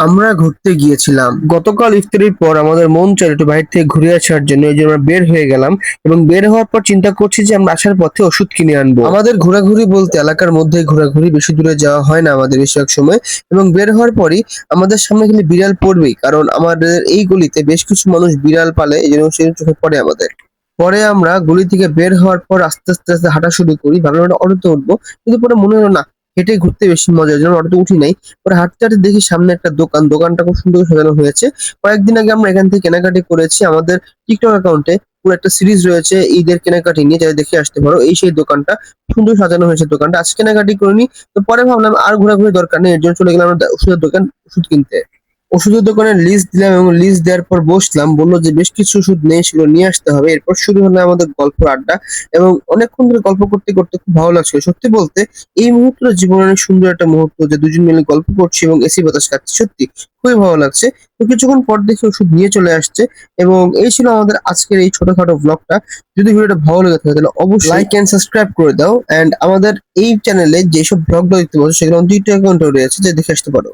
আমরা ঘুরতে গিয়েছিলাম। গতকাল ইফতারির পর আমাদের মন চাইল একটু বাইরে থেকে ঘুরে আসার জন্য। এইজন্য আমরা বের হয়ে গেলাম এবং বের হওয়ার পর চিন্তা করছি যে আমরা আসার পথে ওষুধ কিনে আনবো। আমাদের ঘোরাঘুরি বলতে এলাকার মধ্যেই ঘোরাঘুরি, বেশি দূরে যাওয়া হয় না আমাদের বেশিরভাগ সময়। এবং বের হওয়ার পরই আমাদের সামনে কিন্তু বিড়াল পড়বেই, কারণ আমাদের এই গলিতে বেশ কিছু মানুষ বিড়াল পালে, এই জন্য সে চোখে পড়ে আমাদের। পরে আমরা গলি থেকে বের হওয়ার পর আস্তে আস্তে আস্তে হাঁটা শুরু করি, ভাবলাম একটা অটোতে উঠবো, কিন্তু পরে মনে হলো না, হেঁটে ঘুরতে বেশি মজা, ওই জন্য অটোতে উঠি নাই। পরে হাঁটতে হাঁটতে দেখি সামনে একটা দোকান, দোকানটা খুব সুন্দর করে সাজানো হয়েছে। কয়েকদিন আগে আমরা এখান থেকে কেনাকাটি করেছি। আমাদের টিকটক অ্যাকাউন্টে পুরো একটা সিরিজ রয়েছে ঈদের কেনাকাটি নিয়ে, যারা দেখে আসতে পারো। এই সেই দোকানটা, সুন্দর সাজানো হয়েছে দোকানটা। আজকে কেনাকাটি করিনি, তো পরে ভাবলাম আর ঘোরাঘুরি দরকার নেই, এর জন্য চলে গেলাম আমরা ওষুধের দোকান ওষুধ কিনতে। ওষুধের দোকানের লিস্ট দিলাম এবং লিস্ট দেওয়ার পর বসলাম, বললো যে বেশ কিছু ওষুধ নেই, সেগুলো নিয়ে আসতে হবে। এরপর শুরু হলো আমাদের গল্প আড্ডা, এবং অনেকক্ষণ ধরে গল্প করতে করতে খুব ভালো লাগছিল। সত্যি বলতে এই মুহূর্তটা জীবনের অনেক সুন্দর একটা মুহূর্ত, যে দুজন মিলে গল্প করছি এবং এসি বাতাস খাচ্ছি, সত্যি খুবই ভালো লাগছে। তো কিছুক্ষণ পর দেখি ওষুধ নিয়ে চলে আসছে। এবং এই ছিল আমাদের আজকের এই ছোটখাটো ব্লগটা। যদি ভিডিওটা ভালো লেগে থাকে তাহলে অবশ্যই লাইক এন্ড সাবস্ক্রাইব করে দাও। এন্ড আমাদের এই চ্যানেলে যেসব ব্লগগুলো দেখতে পাচ্ছ সেগুলো দুইটা অ্যাকাউন্টে রয়েছে, যে দেখে আসতে পারো।